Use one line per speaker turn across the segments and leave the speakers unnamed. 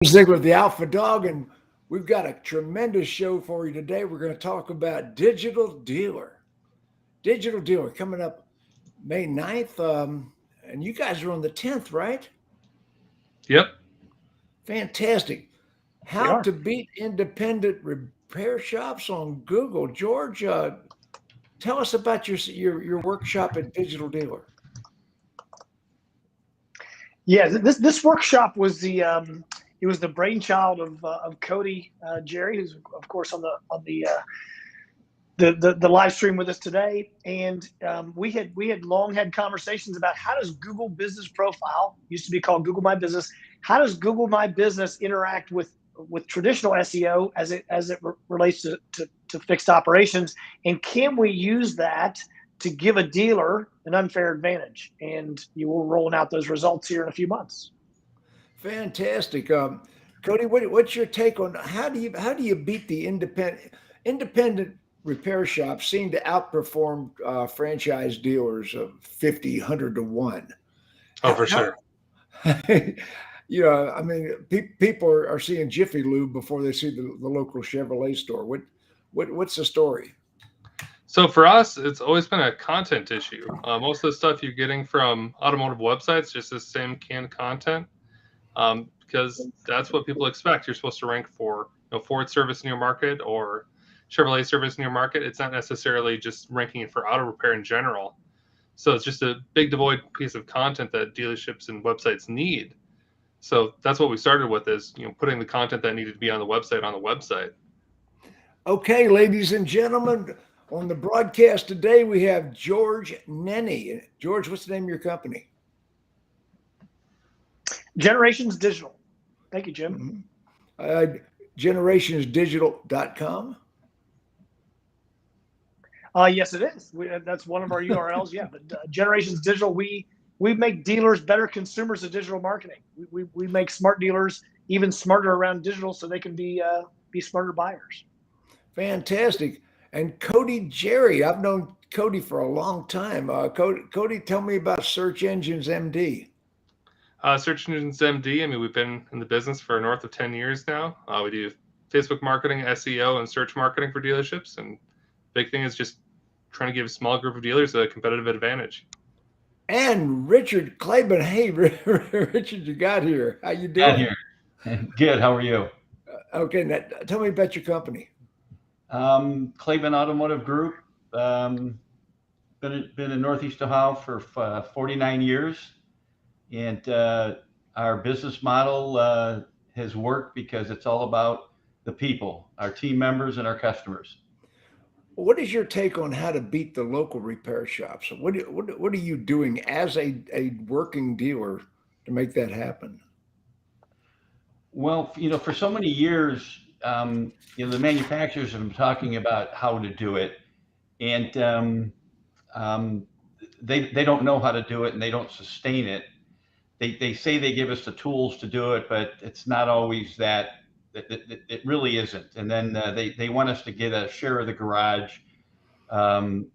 Ziegler, the Alpha Dog, and we've got a tremendous show for you today. We're going to talk about Digital Dealer. Digital Dealer coming up May 9th. And you guys are on the 10th, right?
Yep.
Fantastic.
We
How
are.
to beat independent repair shops on Google. George, tell us about your workshop at Digital Dealer.
Yeah, this workshop was it was the brainchild of Cody Jerry, who's of course on the live stream with us today, and we had long had conversations about how does Google Business Profile, used to be called Google My Business, how does Google My Business interact with traditional SEO as it relates to fixed operations, and can we use that to give a dealer an unfair advantage? And you will rolling out those results here in a few months.
Fantastic. Cody, what's your take on how do you beat the independent repair shops seem to outperform franchise dealers of 50, 100 to 1?
Oh,
How,
for sure.
I mean, people are seeing Jiffy Lube before they see the local Chevrolet store. What's the story?
So for us, it's always been a content issue. Most of the stuff you're getting from automotive websites, just the same canned content, because that's what people expect. You're supposed to rank for, Ford service in your market or Chevrolet service in your market. It's not necessarily just ranking it for auto repair in general. So it's just a big devoid piece of content that dealerships and websites need. So that's what we started with, is putting the content that needed to be on the website on the website.
Okay, ladies and gentlemen, on the broadcast today we have George Nenni. George, what's the name of your company?
Generations Digital. Thank you, Jim.
Mm-hmm. Generationsdigital.com.
Yes, it is. That's one of our URLs. Yeah, but Generations Digital, we make dealers better consumers of digital marketing. We make smart dealers even smarter around digital, so they can be smarter buyers.
Fantastic. And Cody Jerry, I've known Cody for a long time. Cody, tell me about Search Engines MD.
Search Engines MD, I mean, we've been in the business for north of 10 years now. We do Facebook marketing, SEO, and search marketing for dealerships. And big thing is just trying to give a small group of dealers a competitive advantage.
And Richard Klaben. Hey, Richard, you got here. How you doing?
Got here. Good. How are you?
Okay, now tell me about your company.
Klaben Automotive Group. Been in Northeast Ohio for 49 years, and our business model has worked because it's all about the people, our team members, and our customers.
What is your take on how to beat the local repair shops? What are you doing as a working dealer to make that happen?
Well, for so many years, the manufacturers have been talking about how to do it, and they don't know how to do it, and they don't sustain it. They say they give us the tools to do it, but it's not always that. It really isn't. And then they want us to get a share of the garage of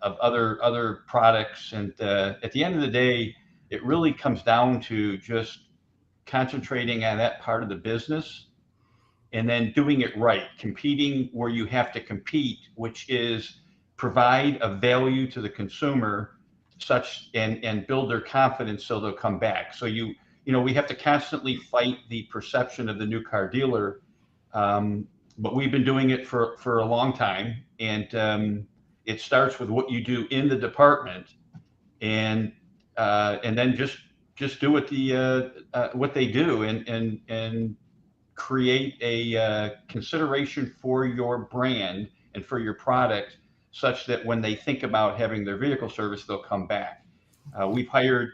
other products. And at the end of the day, it really comes down to just concentrating on that part of the business and then doing it right, competing where you have to compete, which is provide a value to the consumer such and build their confidence so they'll come back. So we have to constantly fight the perception of the new car dealer, but we've been doing it for a long time, and it starts with what you do in the department, and then just do what they do, and create a consideration for your brand and for your product, such that when they think about having their vehicle service, they'll come back. We've hired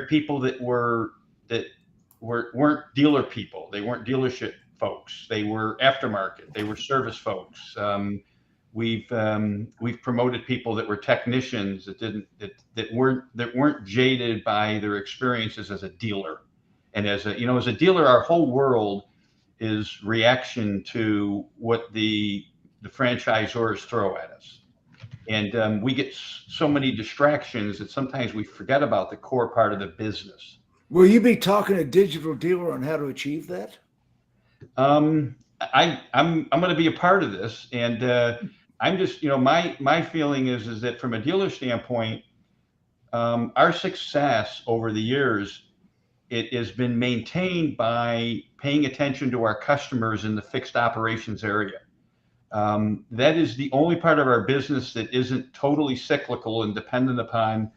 people that weren't dealer people. They weren't dealership folks. They were aftermarket. They were service folks. We've promoted people that were technicians that weren't jaded by their experiences as a dealer. And as a dealer, our whole world is reaction to what the franchisors throw at us. And we get so many distractions that sometimes we forget about the core part of the business.
Will you be talking to Digital Dealer on how to achieve that?
I'm going to be a part of this, and I'm just, my feeling is that from a dealer standpoint, our success over the years, it has been maintained by paying attention to our customers in the fixed operations area. That is the only part of our business that isn't totally cyclical and dependent upon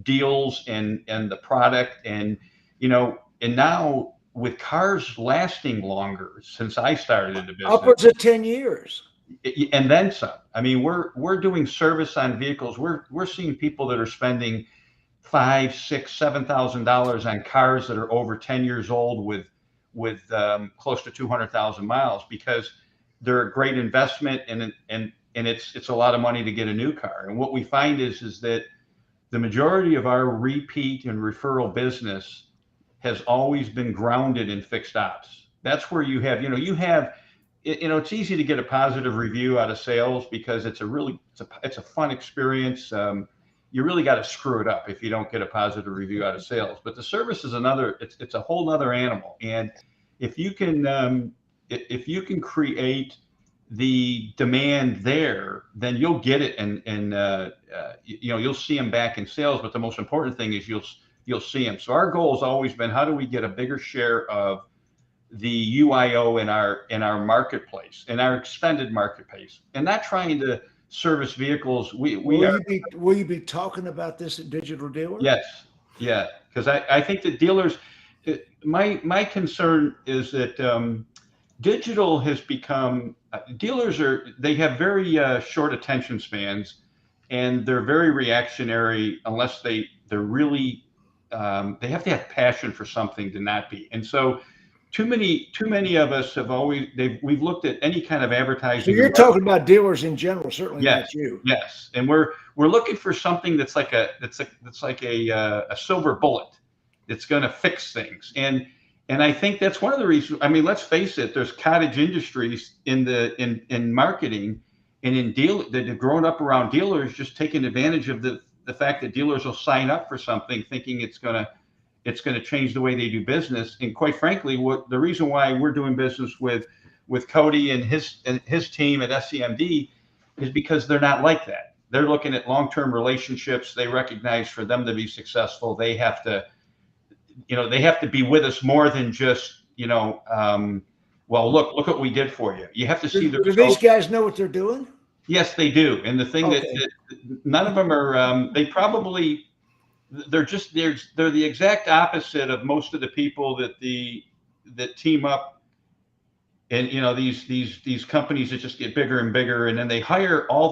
deals and the product. And and now with cars lasting longer since I started in the business,
upwards of 10 years.
And then some. I mean, we're doing service on vehicles. We're seeing people that are spending $5,000, $6,000, $7,000 on cars that are over 10 years old with close to 200,000 miles, because they're a great investment, and it's a lot of money to get a new car. And what we find is that the majority of our repeat and referral business has always been grounded in fixed ops. That's where you have, it's easy to get a positive review out of sales because it's a fun experience. You really got to screw it up if you don't get a positive review out of sales. But the service is it's a whole nother animal. And if you can create the demand there, then you'll get it, and you'll see them back in sales. But the most important thing is you'll see them. So our goal has always been, how do we get a bigger share of the UIO in our marketplace, in our extended marketplace, and not trying to service vehicles. Will
you be talking about this at Digital Dealer?
Yes, yeah, because I think that dealers. My concern is that digital has become, dealers they have very short attention spans, and they're very reactionary unless they're really they have to have passion for something to not be. And so too many of us we've looked at any kind of advertising.
So you're talking about dealers in general, certainly
yes,
not you.
Yes, and we're looking for something that's like a silver bullet that's going to fix things. And I think that's one of the reasons. I mean, let's face it. There's cottage industries in marketing and in that have grown up around dealers, just taking advantage of the fact that dealers will sign up for something thinking it's going to change the way they do business. And quite frankly, the reason why we're doing business with Cody and his team at SCMD is because they're not like that. They're looking at long-term relationships. They recognize for them to be successful, they have to be with us more than just, well, look what we did for you. You have to see
do these guys know what they're doing?
Yes, they do. And the thing that none of them are, they're the exact opposite of most of the people that team up, and these companies that just get bigger and bigger, and then they hire all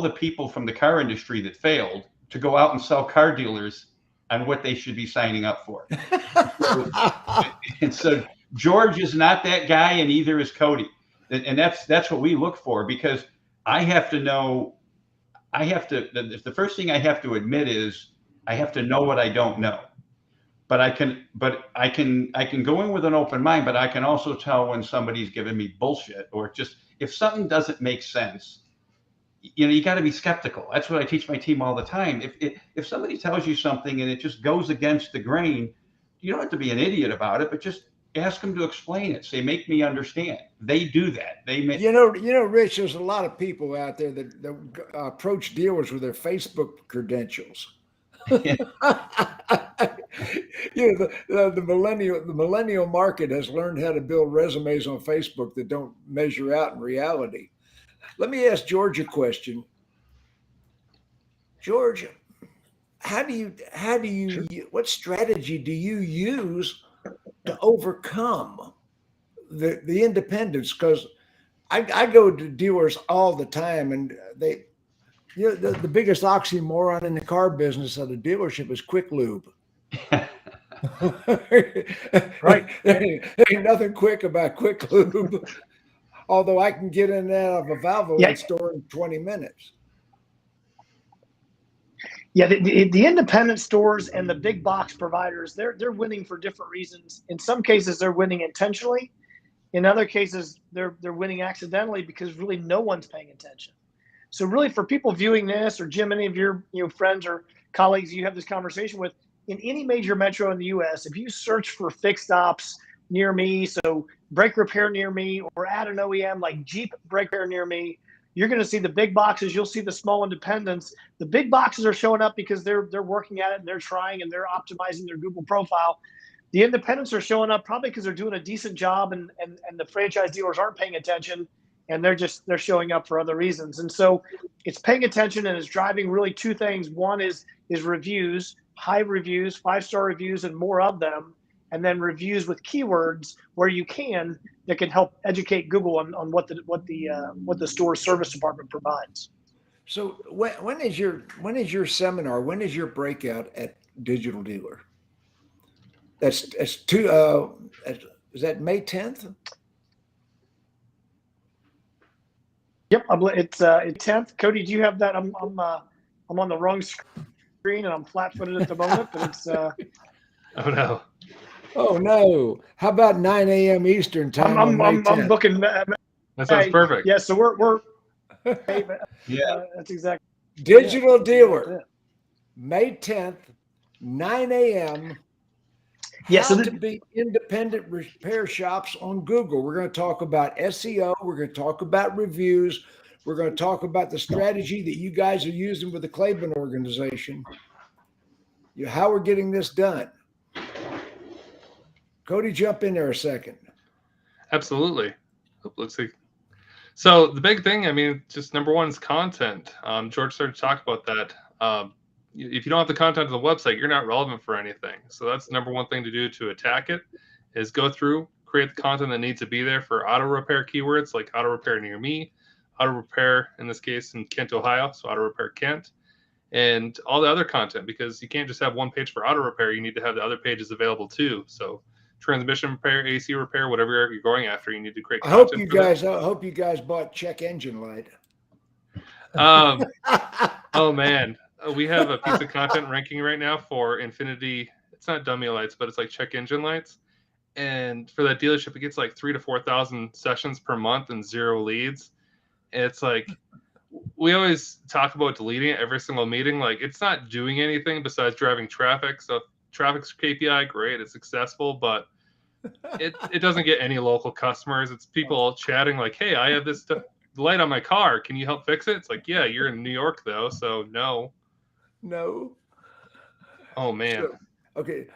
the people from the car industry that failed to go out and sell car dealers on what they should be signing up for. And so George is not that guy, and either is Cody. And that's what we look for, because the first thing I have to admit is I have to know what I don't know. But I can go in with an open mind, but I can also tell when somebody's giving me bullshit, or just if something doesn't make sense. You got to be skeptical. That's what I teach my team all the time. If somebody tells you something and it just goes against the grain, you don't have to be an idiot about it, but just ask them to explain it. Say, make me understand. They do that.
Rich, there's a lot of people out there that approach dealers with their Facebook credentials.
Yeah.
The millennial market has learned how to build resumes on Facebook that don't measure out in reality. Let me ask George a question. George, what strategy do you use to overcome the independents? Because I go to dealers all the time, and the biggest oxymoron in the car business at a dealership is quick lube.
Right.
Ain't nothing quick about quick lube. Although I can get in and out of a Valvoline store in 20 minutes.
Yeah, the independent stores and the big box providers, they're winning for different reasons. In some cases, they're winning intentionally. In other cases, they're winning accidentally because really no one's paying attention. So really, for people viewing this, or Jim, any of your friends or colleagues you have this conversation with, in any major metro in the US, if you search for fixed ops near me, so brake repair near me, or at an OEM like Jeep brake repair near me, you're going to see the big boxes. You'll see the small independents. The big boxes are showing up because they're working at it and they're trying and they're optimizing their Google profile. The independents are showing up probably because they're doing a decent job and the franchise dealers aren't paying attention and they're showing up for other reasons. And so it's paying attention and it's driving really two things. One is reviews, high reviews, 5-star reviews and more of them. And then reviews with keywords where you can that can help educate Google on what the store service department provides.
So when is your seminar? When is your breakout at Digital Dealer? That's two. Is that May 10th?
Yep, it's 10th. Cody, do you have that? I'm on the wrong screen and I'm flat-footed at the moment, but it's.
Oh no.
Oh no! How about 9 a.m. Eastern time?
I'm booking.
That sounds perfect.
Yeah, so we're.
Yeah,
that's exactly.
Digital Dealer, May 10th, 9 a.m.
Yeah,
How
so
to beat independent repair shops on Google. We're going to talk about SEO. We're going to talk about reviews. We're going to talk about the strategy that you guys are using with the Klaben organization. How we're getting this done. Cody, jump in there a second.
Absolutely. Let's see. So the big thing, I mean, just number one is content. George started to talk about that. If you don't have the content on the website, you're not relevant for anything. So that's the number one thing to do to attack it is go through, create the content that needs to be there for auto repair keywords like auto repair near me, auto repair in this case in Kent, Ohio, so auto repair Kent, and all the other content because you can't just have one page for auto repair. You need to have the other pages available too. So transmission repair, AC repair, whatever you're going after, you need to create content.
I hope you guys bought check engine light.
Oh man, we have a piece of content ranking right now for Infinity. It's not dummy lights, but it's like check engine lights. And for that dealership, it gets like 3,000 to 4,000 sessions per month and 0 leads. And it's like we always talk about deleting it every single meeting. Like it's not doing anything besides driving traffic. So traffic's KPI, great, it's successful, but it doesn't get any local customers. It's people chatting like, hey, I have this light on my car. Can you help fix it? It's like, yeah, you're in New York though, so no. Oh man.
So, okay,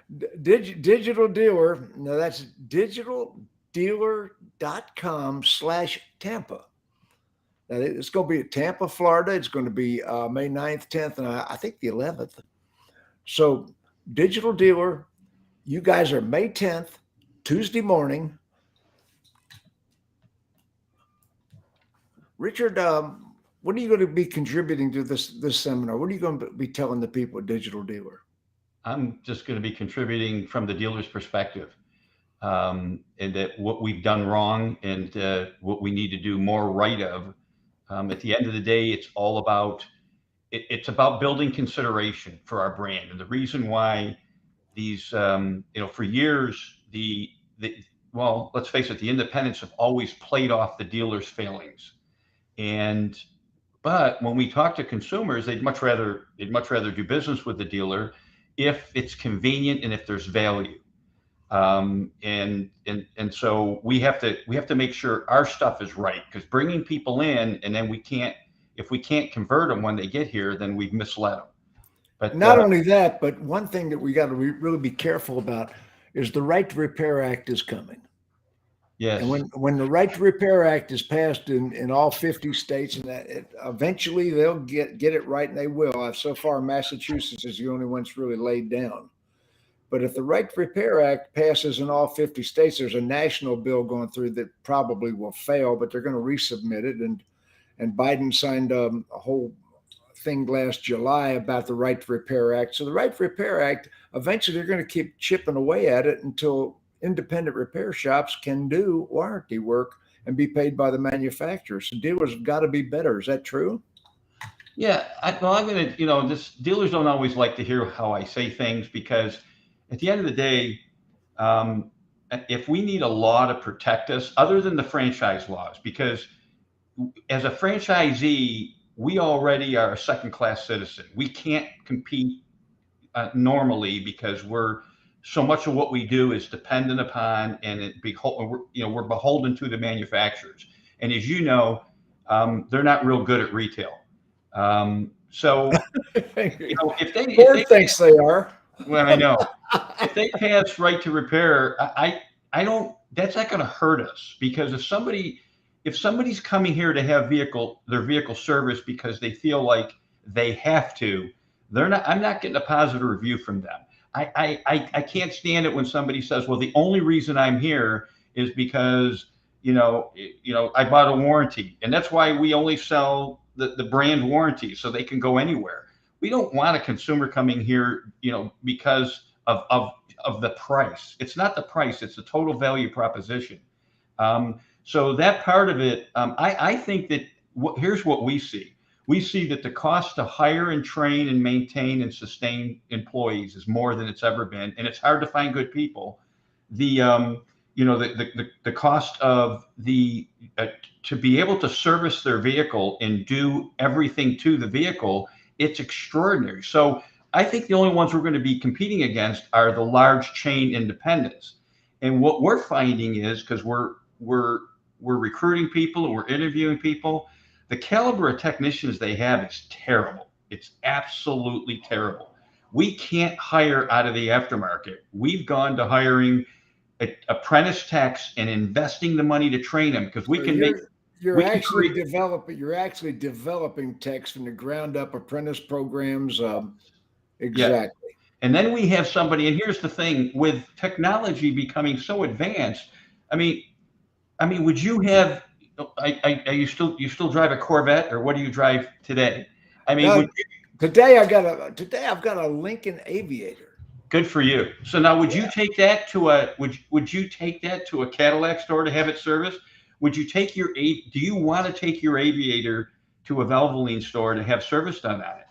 Digital Dealer. No, that's digitaldealer.com/Tampa. Now, it's going to be at Tampa, Florida. It's going to be May 9th, 10th, and I think the 11th. So Digital Dealer, you guys are May 10th, Tuesday morning. Richard, what are you going to be contributing to this seminar? What are you going to be telling the people at Digital Dealer?
I'm just going to be contributing from the dealer's perspective, and that what we've done wrong and what we need to do more right of. At the end of the day, it's all about it's about building consideration for our brand, and the reason why these for years well, let's face it, the independents have always played off the dealer's failings, but when we talk to consumers, they'd much rather do business with the dealer if it's convenient and if there's value. And so we have to make sure our stuff is right, because bringing people in and then if we can't convert them when they get here, then we've misled them. But
not only that, but one thing that we got to really be careful about is the Right to Repair Act is coming.
Yes.
And when the Right to Repair Act is passed in all 50 states, and eventually they'll get it right, and they will. So far, Massachusetts is the only one that's really laid down. But if the Right to Repair Act passes in all 50 states, there's a national bill going through that probably will fail, but they're going to resubmit it. And Biden signed a whole thing last July about the Right to Repair Act. So the Right to Repair Act, eventually they're going to keep chipping away at it until independent repair shops can do warranty work and be paid by the manufacturer. So dealers have got to be better. Is that true?
Yeah. I'm going to, dealers don't always like to hear how I say things, because at the end of the day, if we need a law to protect us, other than the franchise laws, because as a franchisee, we already are a second-class citizen. We can't compete normally, because so much of what we do is dependent upon we're beholden to the manufacturers. And as you know, they're not real good at retail. So if they
Ford thinks they are.
well, I know if they pass right to repair, I don't. That's not going to hurt us, because if somebody's coming here to have their vehicle serviced because they feel like they have to, I'm not getting a positive review from them. I can't stand it when somebody says, well, the only reason I'm here is because I bought a warranty, and that's why we only sell the brand warranty, so they can go anywhere. We don't want a consumer coming here, because of the price. It's not the price; it's the total value proposition. So that part of it, I think that here's what we see. We see that the cost to hire and train and maintain and sustain employees is more than it's ever been, and it's hard to find good people. The cost of to be able to service their vehicle and do everything to the vehicle, it's extraordinary. So I think the only ones we're going to be competing against are the large chain independents. And what we're finding is, because we're recruiting people and we're interviewing people, the caliber of technicians they have is terrible. It's absolutely terrible. We can't hire out of the aftermarket. We've gone to hiring apprentice techs and investing the money to train them, because we can make.
You're actually developing techs from the ground up, apprentice programs. Exactly.
Yeah. And then we have somebody, and here's the thing, with technology becoming so advanced, I mean, would you have? You still drive a Corvette, or what do you drive today? I mean,
no, today I've got a Lincoln Aviator.
Good for you. So now, would you take that to would you take that to a Cadillac store to have it serviced? Would you take do you want to take your Aviator to a Valvoline store to have service done on it?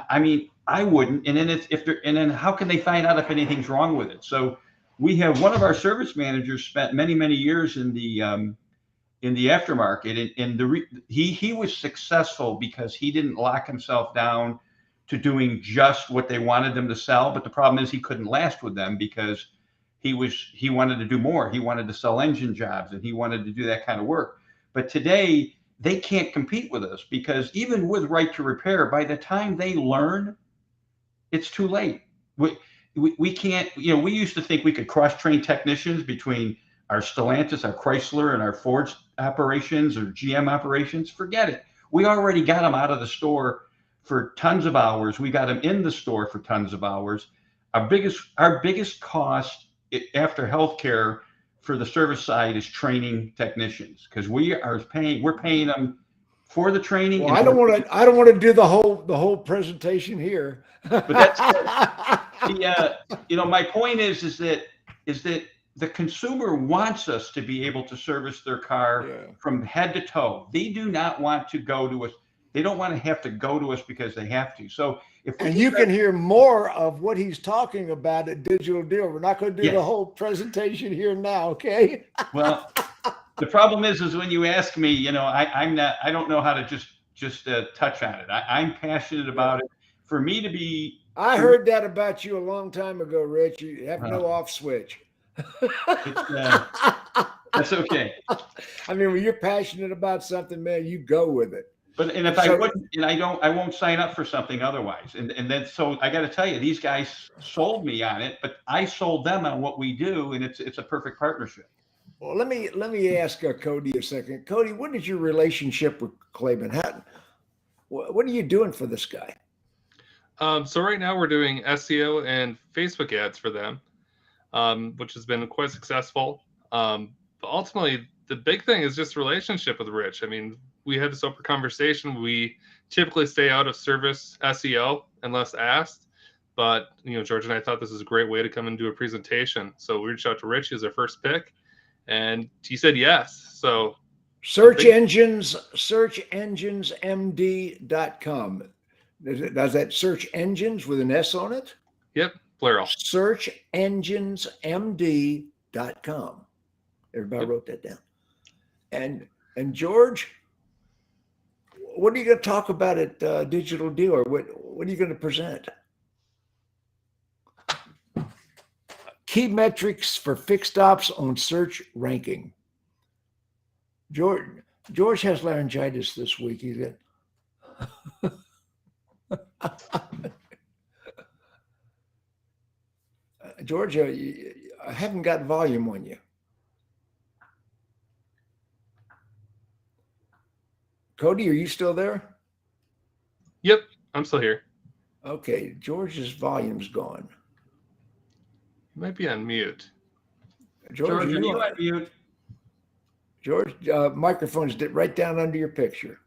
I mean, I wouldn't. And then how can they find out if anything's wrong with it? So we have one of our service managers spent many, many years in the aftermarket, and he was successful because he didn't lock himself down to doing just what they wanted them to sell. But the problem is he couldn't last with them, because he wanted to do more. He wanted to sell engine jobs, and he wanted to do that kind of work. But today they can't compete with us, because even with right to repair, by the time they learn, it's too late. We can't, we used to think we could cross-train technicians between our Stellantis, our Chrysler, and our Ford operations or GM operations. Forget it. We already got them out of the store for tons of hours. We got them in the store for tons of hours. Our biggest cost after healthcare for the service side is training technicians, because we're paying them for the training.
Well, I don't want to do the whole presentation here.
But that's my point is that the consumer wants us to be able to service their car from head to toe. They do not want to go to us. They don't want to have to go to us because they have to. So
you can hear more of what he's talking about at Digital Deal. We're not going to do the whole presentation here now, okay?
Well, the problem is when you ask me, I don't know how to just touch on it. I'm passionate about it. For me to be,
I heard that about you a long time ago, Rich. You have no off switch.
That's okay.
I mean, when you're passionate about something, man, you go with it.
But if I wouldn't, and I won't sign up for something otherwise. And then so I got to tell you, these guys sold me on it, but I sold them on what we do, and it's a perfect partnership.
Well, let me ask Cody a second. Cody, what is your relationship with Klaben? What are you doing for this guy?
So right now we're doing SEO and Facebook ads for them, which has been quite successful. But ultimately, the big thing is just relationship with Rich. I mean, we had this open conversation. We typically stay out of service SEO unless asked. But, George and I thought this is a great way to come and do a presentation. So we reached out to Rich as our first pick, and he said yes. So
searchenginesmd.com. Does that search engines with an S on it?
Yep, plural.
Searchenginesmd.com. Everybody wrote that down. And George, what are you going to talk about at Digital Deal, or what are you going to present? Key metrics for fixed ops on search ranking. George has laryngitis this week. He's got Georgia, I haven't got volume on you. Cody, are you still there?
Yep, I'm still here.
Okay, George's volume's gone.
You might be on mute.
George, are you on mute?
George, microphone's right down under your picture.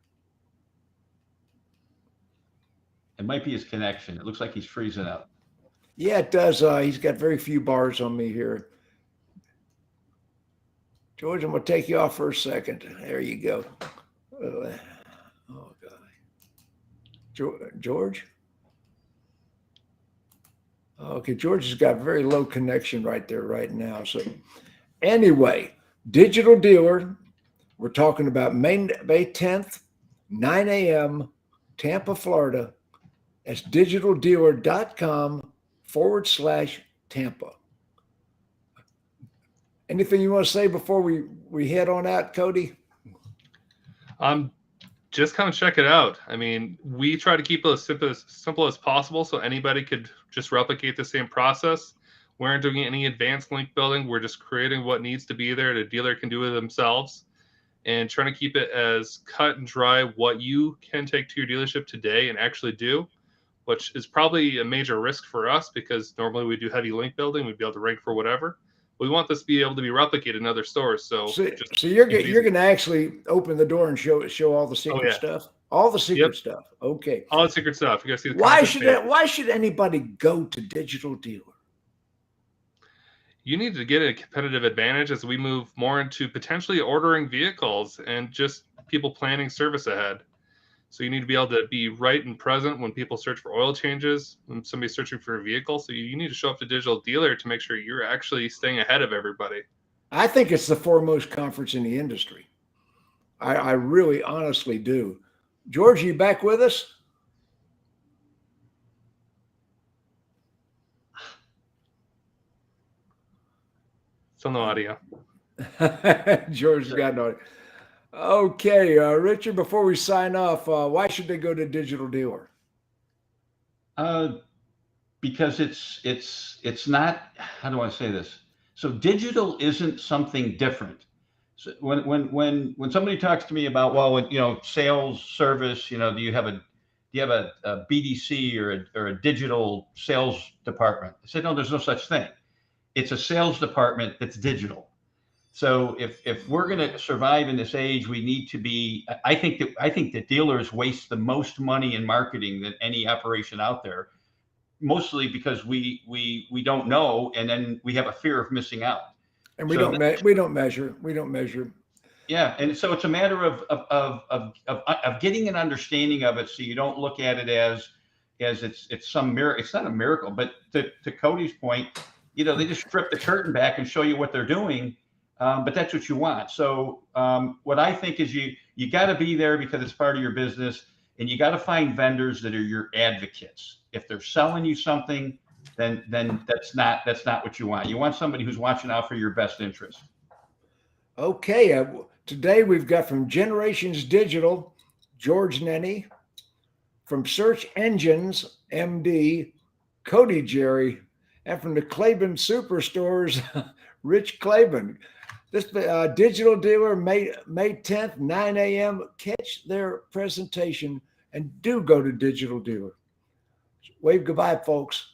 It might be his connection. It looks like he's freezing up.
Yeah, it does. He's got very few bars on me here. George, I'm going to take you off for a second. There you go. Oh, God. George? Okay, George has got very low connection right there right now. So anyway, Digital Dealer, we're talking about May 10th, 9 a.m., Tampa, Florida. That's digitaldealer.com/Tampa. Anything you want to say before we head on out, Cody?
Just come and check it out. I mean, we try to keep it as simple as possible so anybody could just replicate the same process. We aren't doing any advanced link building. We're just creating what needs to be there. The dealer can do it themselves, and trying to keep it as cut and dry what you can take to your dealership today and actually do, which is probably a major risk for us because normally we do heavy link building. We'd be able to rank for whatever. We want this to be able to be replicated in other stores. So
you're going to actually open the door and show all the secret stuff, all the secret stuff. Okay,
all the secret stuff. You guys see the
why should anybody go to Digital Dealer?
You need to get a competitive advantage as we move more into potentially ordering vehicles and just people planning service ahead. So you need to be able to be right and present when people search for oil changes, when somebody's searching for a vehicle. So you need to show up to Digital Dealer to make sure you're actually staying ahead of everybody.
I think it's the foremost conference in the industry. I really honestly do. George, you back with us?
Still no audio.
George's got no audio. Okay, Richard, before we sign off, why should they go to Digital Dealer?
Because it's not, how do I say this? So digital isn't something different. So when somebody talks to me about, well, sales service, do you have a BDC or a digital sales department? I said, no, there's no such thing. It's a sales department that's digital. So if we're going to survive in this age, we need to be. I think that dealers waste the most money in marketing than any operation out there, mostly because we don't know, and then we have a fear of missing out.
And we don't measure.
Yeah, and so it's a matter of getting an understanding of it, so you don't look at it as it's some miracle. It's not a miracle, but to Cody's point, they just strip the curtain back and show you what they're doing. But that's what you want. So what I think is you got to be there because it's part of your business, and you got to find vendors that are your advocates. If they're selling you something, then that's not what you want. You want somebody who's watching out for your best interest.
Okay. Today we've got from Generations Digital, George Nenni, from Search Engines, MD, Cody Jerry, and from the Klaben Superstores, Rich Klaben. This Digital Dealer, May 10th, 9 a.m. Catch their presentation and do go to Digital Dealer. Wave goodbye, folks.